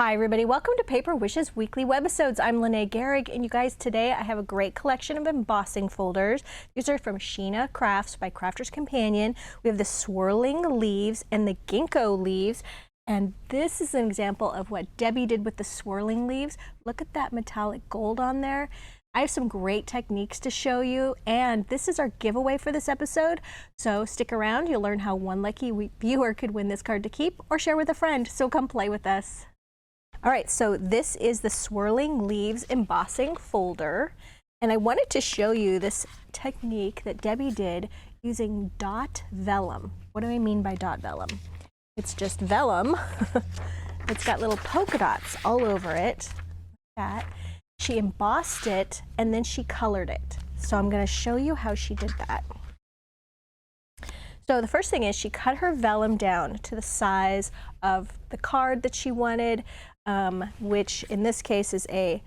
Hi everybody, welcome to Paper Wishes Weekly Webisodes. I'm Lene Gehrig, and you guys, today I have a great collection of embossing folders. These are from Sheena Crafts by Crafter's Companion. We have the swirling leaves and the ginkgo leaves, and this is an example of what Debbie did with the swirling leaves. Look at that metallic gold on there. I have some great techniques to show you, and this is our giveaway for this episode. So stick around, you'll learn how one lucky viewer could win this card to keep or share with a friend. So come play with us. All right, so this is the Swirling Leaves embossing folder, and I wanted to show you this technique that Debbie did using dot vellum. What do I mean by dot vellum? It's just vellum. It's got little polka dots all over it. That. She embossed it and then she colored it. So I'm going to show you how she did that. So the first thing is she cut her vellum down to the size of the card that she wanted, which in this case is a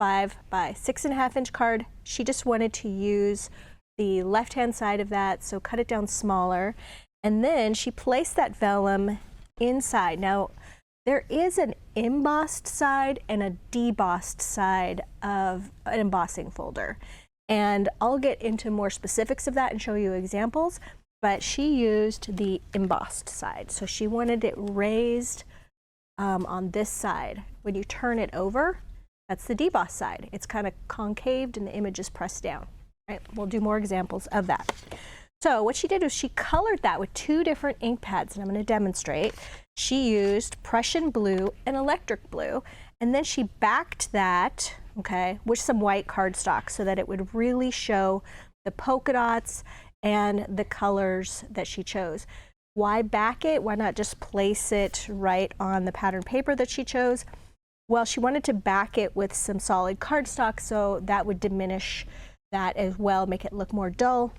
5 by 6.5 inch card. She just wanted to use the left-hand side of that, so cut it down smaller. And then she placed that vellum inside. Now, there is an embossed side and a debossed side of an embossing folder. And I'll get into more specifics of that and show you examples. But she used the embossed side. So she wanted it raised on this side. When you turn it over, that's the debossed side. It's kind of concaved and the image is pressed down. Right? We'll do more examples of that. So what she did was she colored that with two different ink pads, and I'm going to demonstrate. She used Prussian blue and electric blue, and then she backed that, okay, with some white cardstock so that it would really show the polka dots and the colors that she chose. Why back it? Why not just place it right on the pattern paper that she chose? Well, she wanted to back it with some solid cardstock, so that would diminish that as well, make it look more dull.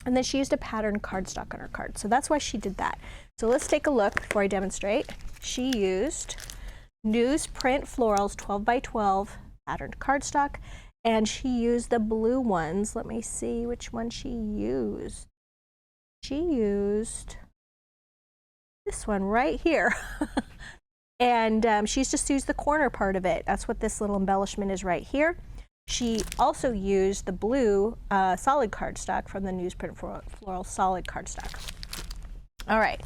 And then she used a pattern cardstock on her card. So that's why she did that. So let's take a look before I demonstrate. She used newsprint florals 12 by 12 patterned cardstock. And she used the blue ones. Let me see which one she used. She used this one right here. And she's just used the corner part of it. That's what this little embellishment is right here. She also used the blue solid cardstock from the newsprint floral solid cardstock. All right.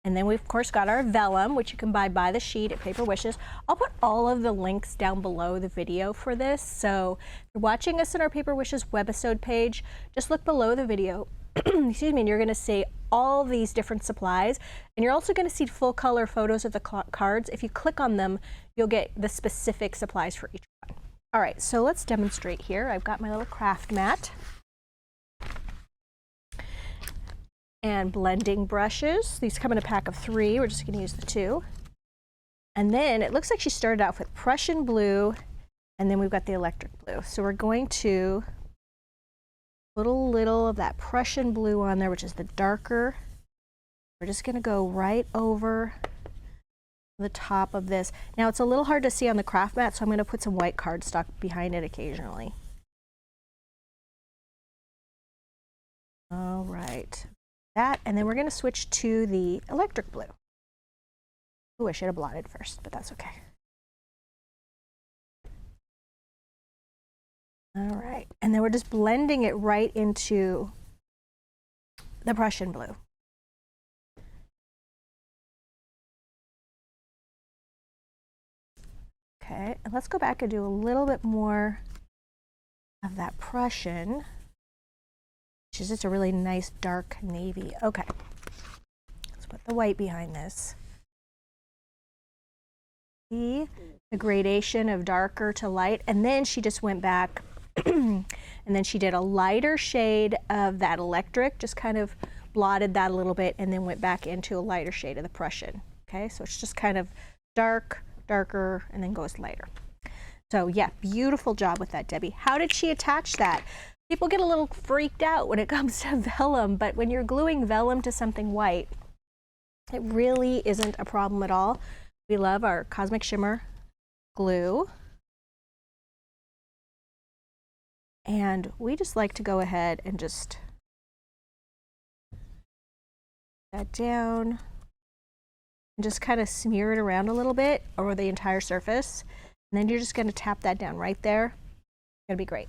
And then we've, of course, got our vellum, which you can buy by the sheet at Paper Wishes. I'll put all of the links down below the video for this. So if you're watching us on our Paper Wishes webisode page, just look below the video. Excuse me, and you're going to see all these different supplies. And you're also going to see full color photos of the cards. If you click on them, you'll get the specific supplies for each one. All right, so let's demonstrate here. I've got my little craft mat. And blending brushes. These come in a pack of 3. We're just going to use the 2. And then it looks like she started off with Prussian blue, and then we've got the electric blue. So we're going to put a little of that Prussian blue on there, which is the darker. We're just going to go right over the top of this. Now it's a little hard to see on the craft mat, so I'm going to put some white cardstock behind it occasionally. All right. That, and then we're going to switch to the electric blue. Ooh, I should have blotted first, but that's okay. All right, and then we're just blending it right into the Prussian blue. Okay, and let's go back and do a little bit more of that Prussian. Which is just a really nice dark navy. Okay, let's put the white behind this. See the gradation of darker to light, and then she just went back and then she did a lighter shade of that electric, just kind of blotted that a little bit, and then went back into a lighter shade of the Prussian. Okay, so it's just kind of dark, darker, and then goes lighter. So yeah, beautiful job with that, Debbie. How did she attach that? People get a little freaked out when it comes to vellum, but when you're gluing vellum to something white, it really isn't a problem at all. We love our Cosmic Shimmer glue. And we just like to go ahead and just that down. and just kind of smear it around a little bit over the entire surface. And then you're just going to tap that down right there. It's going to be great.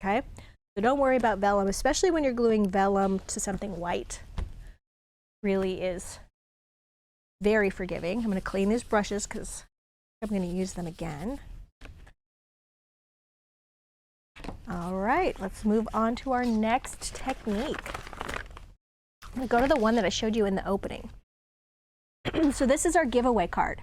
Okay? So don't worry about vellum, especially when you're gluing vellum to something white. Really is very forgiving. I'm going to clean these brushes because I'm going to use them again. All right, let's move on to our next technique. I'm going to go to the one that I showed you in the opening. So this is our giveaway card.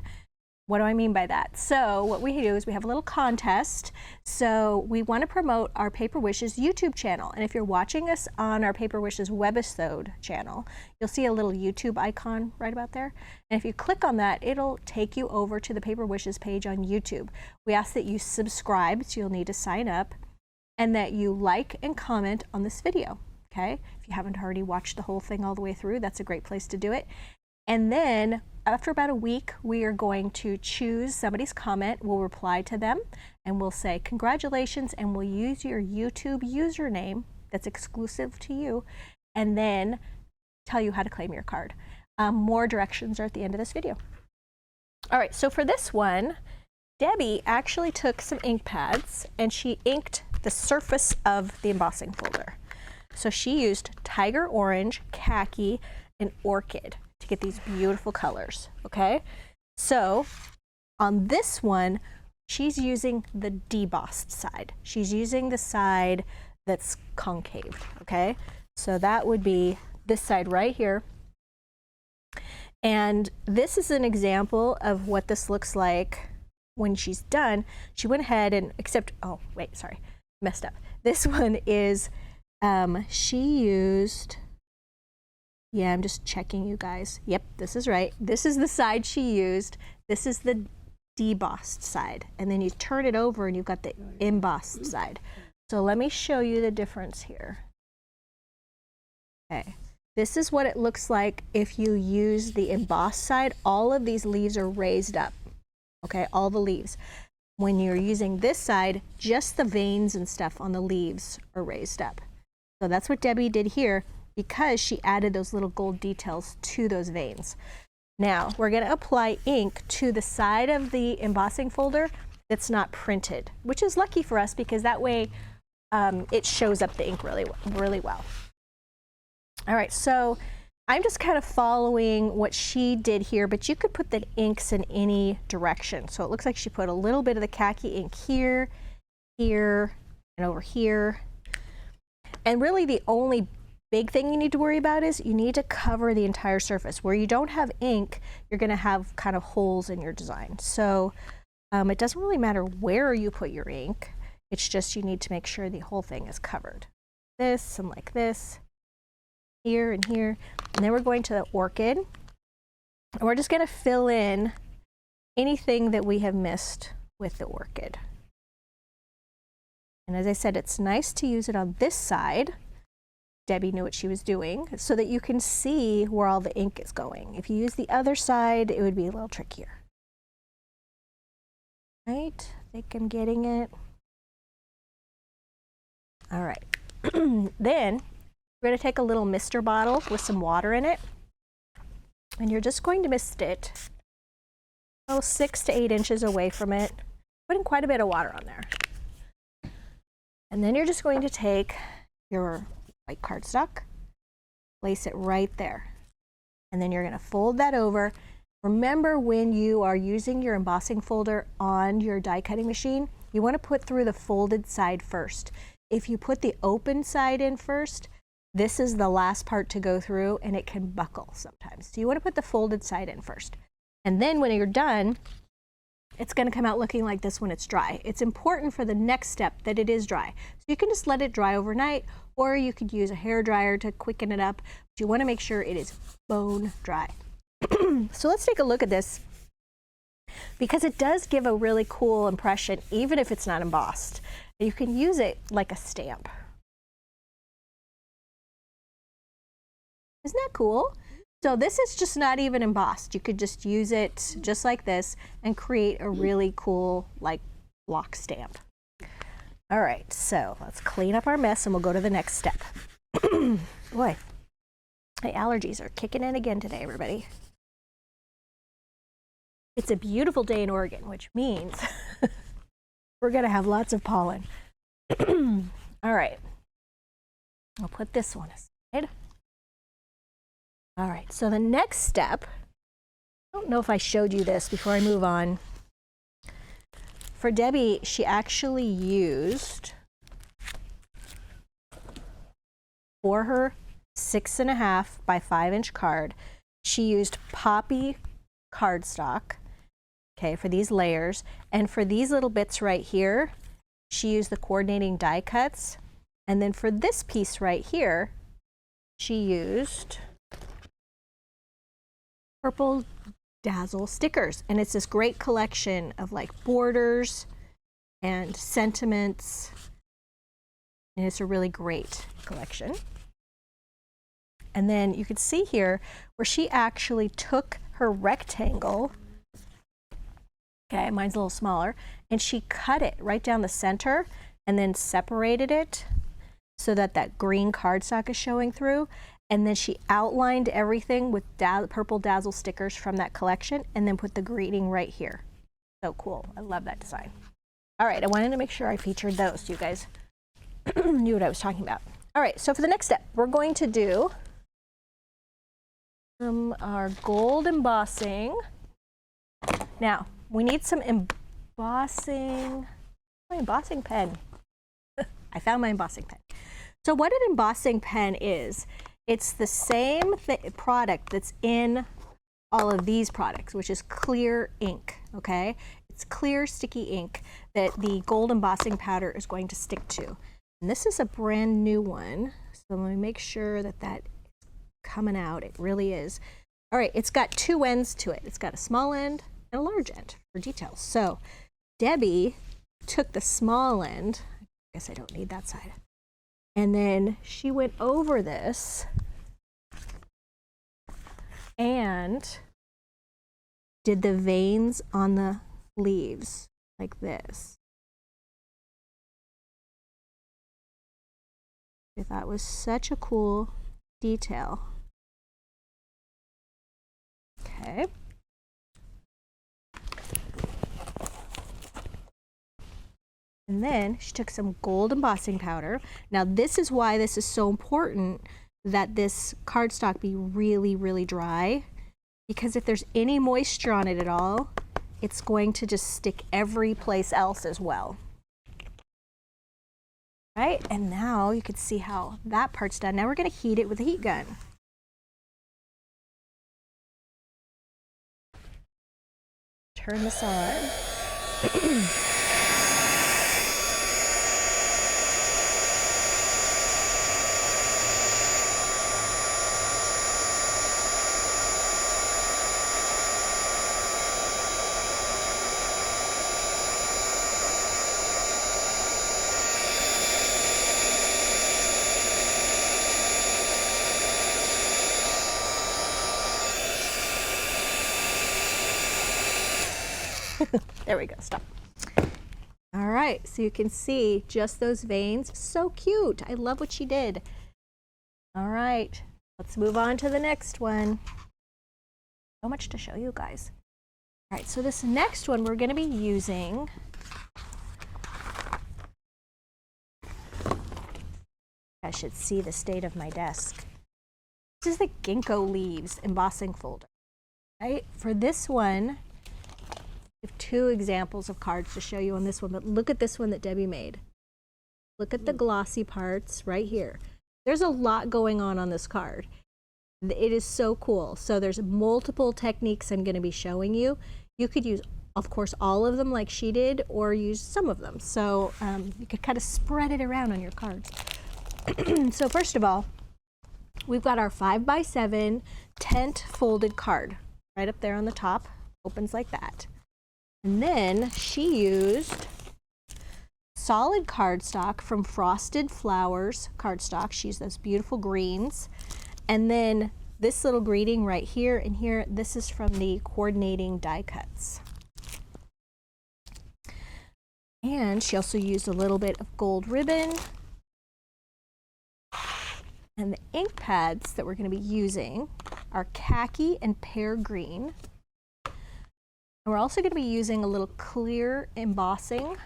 What do I mean by that? So what we do is we have a little contest. So we want to promote our Paper Wishes YouTube channel. And if you're watching us on our Paper Wishes webisode channel, you'll see a little YouTube icon right about there. And if you click on that, it'll take you over to the Paper Wishes page on YouTube. We ask that you subscribe, so you'll need to sign up, and that you like and comment on this video, okay? If you haven't already watched the whole thing all the way through, that's a great place to do it. And then after about a week, we are going to choose somebody's comment. We'll reply to them and we'll say congratulations, and we'll use your YouTube username that's exclusive to you, and then tell you how to claim your card. More directions are at the end of this video. All right, so for this one, Debbie actually took some ink pads and she inked the surface of the embossing folder. So she used tiger orange, khaki, and orchid to get these beautiful colors, okay? So on this one, she's using the debossed side. She's using the side that's concaved, okay? So that would be this side right here. And this is an example of what this looks like when she's done. She went ahead and, oh, wait, sorry, messed up. This one is, she used, yeah, I'm just checking you guys. Yep, this is right. This is the side she used. This is the debossed side. And then you turn it over and you've got the embossed side. So let me show you the difference here. Okay, this is what it looks like if you use the embossed side. All of these leaves are raised up, okay, all the leaves. When you're using this side, just the veins and stuff on the leaves are raised up. So that's what Debbie did here, because she added those little gold details to those veins. Now we're going to apply ink to the side of the embossing folder that's not printed, which is lucky for us because that way it shows up the ink really well. All right, so I'm just kind of following what she did here, but you could put the inks in any direction. So it looks like she put a little bit of the khaki ink here, here, and over here. And really the only big thing you need to worry about is you need to cover the entire surface. Where you don't have ink, you're going to have kind of holes in your design. So it doesn't really matter where you put your ink. It's just you need to make sure the whole thing is covered. This and like this, here and here. And then we're going to the orchid. And we're just going to fill in anything that we have missed with the orchid. And as I said, it's nice to use it on this side. Debbie knew what she was doing, so that you can see where all the ink is going. If you use the other side, it would be a little trickier. Right? I think I'm getting it. All right. Then we're going to take a little mister bottle with some water in it, and you're just going to mist it 6 to 8 inches away from it, putting quite a bit of water on there. And then you're just going to take your white cardstock, place it right there, and then you're going to fold that over. Remember, when you are using your embossing folder on your die cutting machine, you want to put through the folded side first. If you put the open side in first, this is the last part to go through and it can buckle sometimes. So you want to put the folded side in first. And then when you're done, it's going to come out looking like this when it's dry. It's important for the next step that it is dry. So you can just let it dry overnight, or you could use a hair dryer to quicken it up. But you want to make sure it is bone dry. So let's take a look at this, because it does give a really cool impression, even if it's not embossed. You can use it like a stamp. Isn't that cool? So this is just not even embossed. You could just use it just like this and create a really cool like block stamp. All right, so let's clean up our mess and we'll go to the next step. Boy, my allergies are kicking in again today, everybody. It's a beautiful day in Oregon, which means we're gonna have lots of pollen. All right, I'll put this one aside. All right, so the next step, I don't know if I showed you this before I move on. For Debbie, she actually used, for her 6.5 by 5-inch card, she used poppy cardstock, okay, for these layers. And for these little bits right here, she used the coordinating die cuts. And then for this piece right here, she used Purple Dazzle stickers. And it's this great collection of like borders and sentiments. And it's a really great collection. And then you can see here where she actually took her rectangle, okay, mine's a little smaller, and she cut it right down the center and then separated it so that that green cardstock is showing through. And then she outlined everything with Purple Dazzle stickers from that collection and then put the greeting right here. So cool. I love that design. All right, I wanted to make sure I featured those so you guys knew what I was talking about. All right, so for the next step, we're going to do our gold embossing. Now, we need some embossing, my embossing pen. I found my embossing pen. So what an embossing pen is, it's the same product that's in all of these products, which is clear ink, okay? It's clear sticky ink that the gold embossing powder is going to stick to. And this is a brand new one, so let me make sure that that coming out. It really is. All right, it's got two ends to it. It's got a small end and a large end for details. So Debbie took the small end. I guess I don't need that side. And then she went over this and did the veins on the leaves like this. I thought it was such a cool detail. Okay. And then she took some gold embossing powder. Now this is why this is so important that this cardstock be really, really dry, because if there's any moisture on it at all, it's going to just stick every place else as well. Right, and now you can see how that part's done. Now we're going to heat it with a heat gun. Turn this on. There we go, stop. All right, so you can see just those veins. So cute. I love what she did. All right, let's move on to the next one. So much to show you guys. All right, so this next one we're going to be using I should see the state of my desk. This is the Ginkgo leaves embossing folder. Right? For this one, I have two examples of cards to show you on this one, but look at this one that Debbie made. Look at the glossy parts right here. There's a lot going on this card. It is so cool. So there's multiple techniques I'm going to be showing you. You could use, of course, all of them like she did, or use some of them. So you could kind of spread it around on your cards. So first of all, we've got our 5x7 tent folded card right up there on the top. Opens like that. And then she used solid cardstock from Frosted Flowers cardstock. She used those beautiful greens. And then this little greeting right here and here, this is from the coordinating die cuts. And she also used a little bit of gold ribbon. And the ink pads that we're going to be using are khaki and pear green. And we're also going to be using a little clear embossing.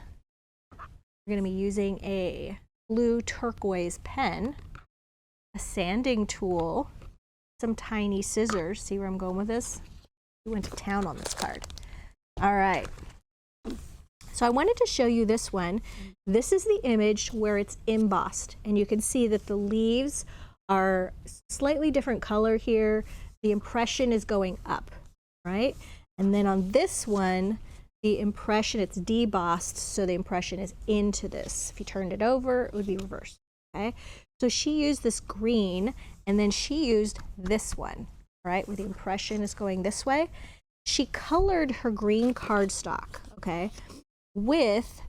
We're going to be using a blue turquoise pen, a sanding tool, some tiny scissors. See where I'm going with this? We went to town on this card. All right. So I wanted to show you this one. This is the image where it's embossed, and you can see that the leaves are slightly different color here. The impression is going up, right? And then on this one, the impression, it's debossed, so the impression is into this. If you turned it over, it would be reversed, okay? So she used this green, and then she used this one, right, where the impression is going this way. She colored her green cardstock, okay, with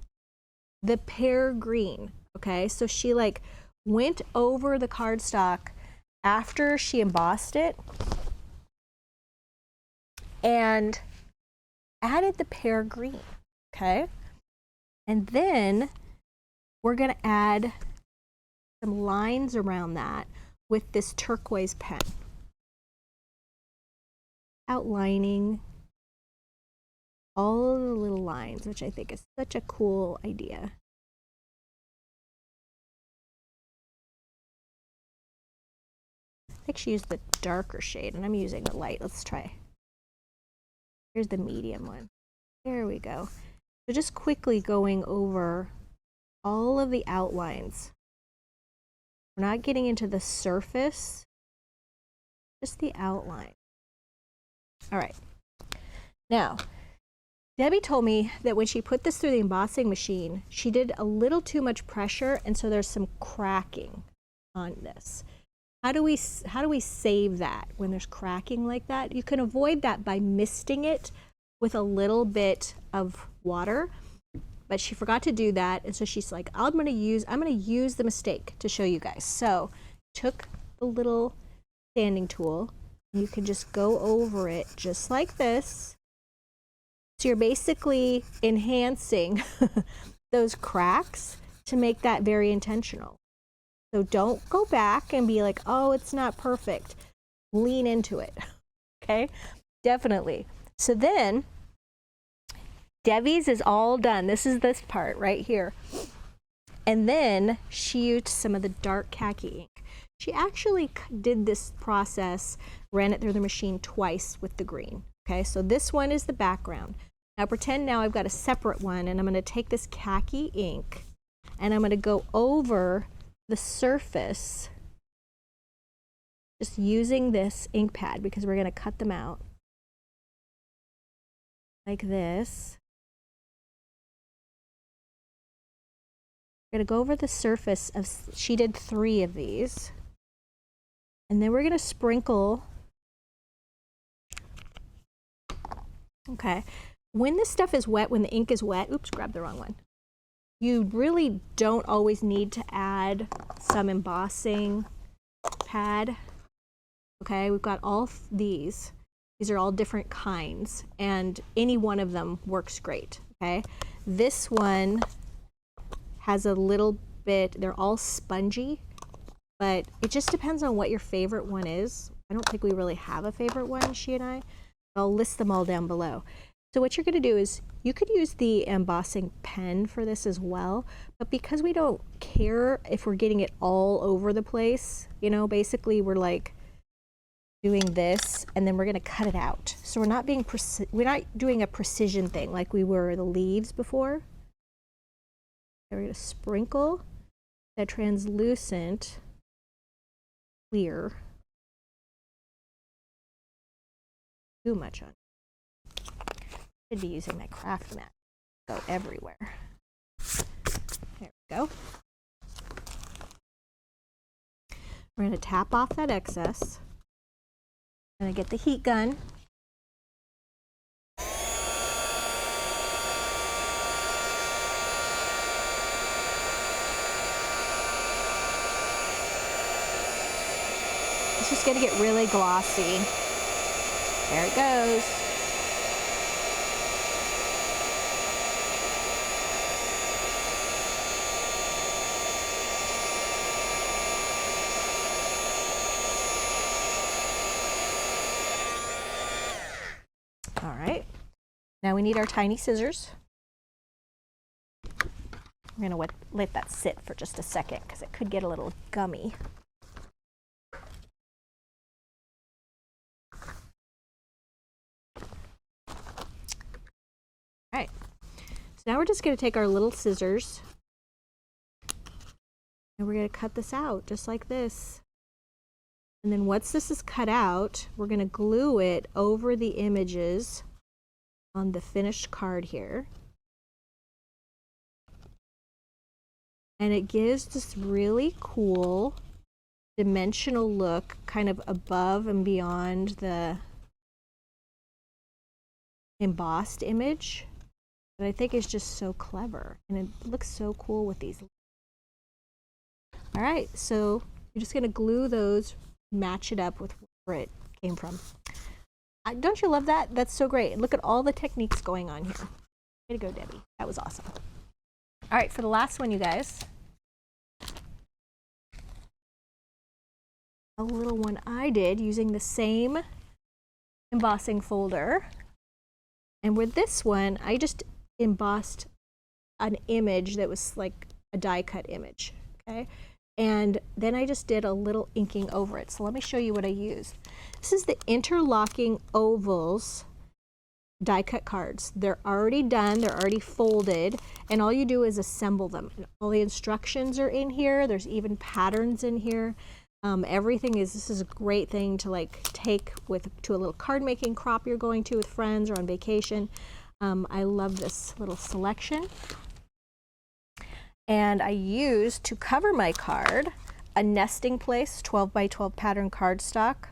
the pear green, okay? So she like went over the cardstock after she embossed it and added the pear green, okay? And then we're gonna add some lines around that with this turquoise pen, outlining all of the little lines, which I think is such a cool idea. I think she used the darker shade, and I'm using the light. Let's try. Here's the medium one. There we go. So just quickly going over all of the outlines. We're not getting into the surface, just the outline. All right. Now, Debbie told me that when she put this through the embossing machine, she did a little too much pressure, and so there's some cracking on this. How do we save that when there's cracking like that? You can avoid that by misting it with a little bit of water, but she forgot to do that, and so she's like, I'm gonna use the mistake to show you guys. So took the little sanding tool, and you can just go over it just like this. So you're basically enhancing those cracks to make that very intentional. So don't go back and be like, oh, it's not perfect. Lean into it, okay? Definitely. So then, Debbie's is all done. This is this part right here. And then she used some of the dark khaki ink. She actually did this process, ran it through the machine twice with the green. Okay, so this one is the background. Now pretend now I've got a separate one, and I'm going to take this khaki ink and I'm going to go over the surface just using this ink pad, because we're going to cut them out like this. We're going to go over the surface of, she did 3 of these, and then we're going to sprinkle. Okay, when this stuff is wet, when the ink is wet, oops, grabbed the wrong one. You really don't always need to add some embossing pad. Okay, we've got all these. These are all different kinds, and any one of them works great, okay? This one has a little bit, they're all spongy, but it just depends on what your favorite one is. I don't think we really have a favorite one, she and I. I'll list them all down below. So what you're going to do is you could use the embossing pen for this as well, but because we don't care if we're getting it all over the place, you know, basically we're like doing this and then we're going to cut it out. So we're not doing a precision thing like we were the leaves before. We're going to sprinkle that translucent clear. Too much on. Should be using my craft mat. Go everywhere. There we go. We're going to tap off that excess. I'm going to get the heat gun. It's just going to get really glossy. There it goes. All right. Now we need our tiny scissors. I'm going to let that sit for just a second because it could get a little gummy. All right, so now we're just going to take our little scissors and we're going to cut this out just like this. And then once this is cut out, we're going to glue it over the images on the finished card here. And it gives this really cool dimensional look kind of above and beyond the embossed image that I think is just so clever, and it looks so cool with these. All right, so you're just gonna glue those, match it up with where it came from. Don't you love that? That's so great. Look at all the techniques going on here. Way to go, Debbie. That was awesome. All right, for the last one, you guys, a little one I did using the same embossing folder. And with this one, I just embossed an image that was like a die cut image, okay? And then I just did a little inking over it. So let me show you what I used. This is the interlocking ovals die cut cards. They're already done, they're already folded, and all you do is assemble them. All the instructions are in here. There's even patterns in here. This is a great thing to like take to a little card making crop you're going to with friends or on vacation. I love this little selection. And I used, to cover my card, a nesting place 12 by 12 pattern cardstock.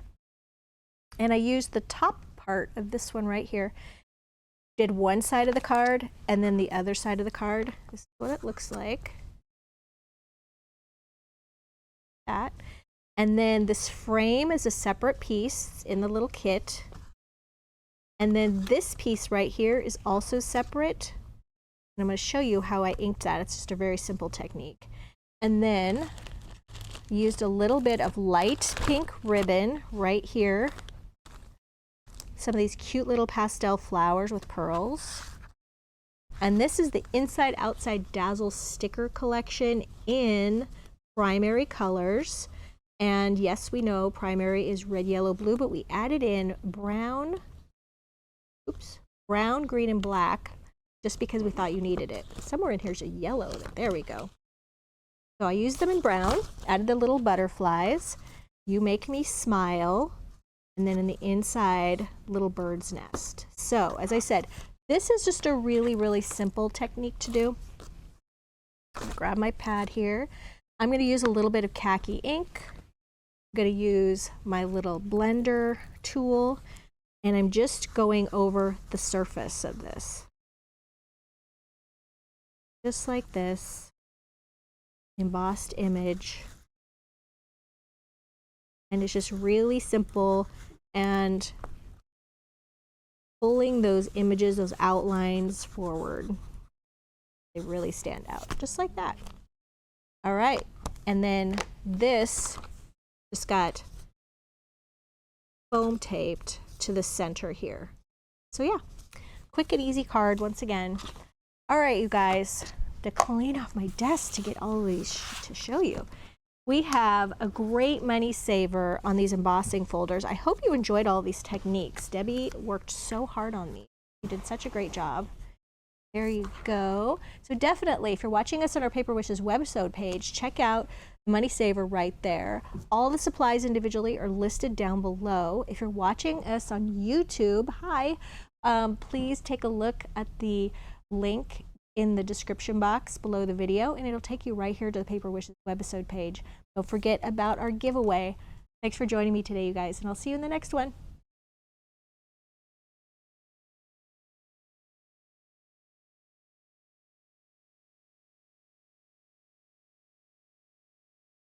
And I used the top part of this one right here. Did one side of the card and then the other side of the card. This is what it looks like. That. And then this frame is a separate piece in the little kit. And then this piece right here is also separate. And I'm going to show you how I inked that. It's just a very simple technique. And then used a little bit of light pink ribbon right here. Some of these cute little pastel flowers with pearls. And this is the Inside Outside Dazzle sticker collection in primary colors. And yes, we know primary is red, yellow, blue, but we added in brown, green, and black just because we thought you needed it. Somewhere in here's a yellow. There we go. So I used them in brown, added the little butterflies, You Make Me Smile, and then in the inside, little bird's nest. So as I said, this is just a really, really simple technique to do. Grab my pad here. I'm going to use a little bit of khaki ink. I'm going to use my little blender tool, and I'm just going over the surface of this. Just like this, embossed image. And it's just really simple, and pulling those images, those outlines forward. They really stand out, just like that. All right, and then this just got foam taped to the center here. So yeah, quick and easy card once again. All right, you guys, to clean off my desk to get all of these to show you. We have a great money saver on these embossing folders. I hope you enjoyed all these techniques. Debbie worked so hard on these. She did such a great job. There you go. So definitely, if you're watching us on our Paper Wishes website page, check out Money Saver right there. All the supplies individually are listed down below. If you're watching us on YouTube, hi, please take a look at the link in the description box below the video, and it'll take you right here to the Paper Wishes website page. Don't forget about our giveaway. Thanks for joining me today, you guys, and I'll see you in the next one.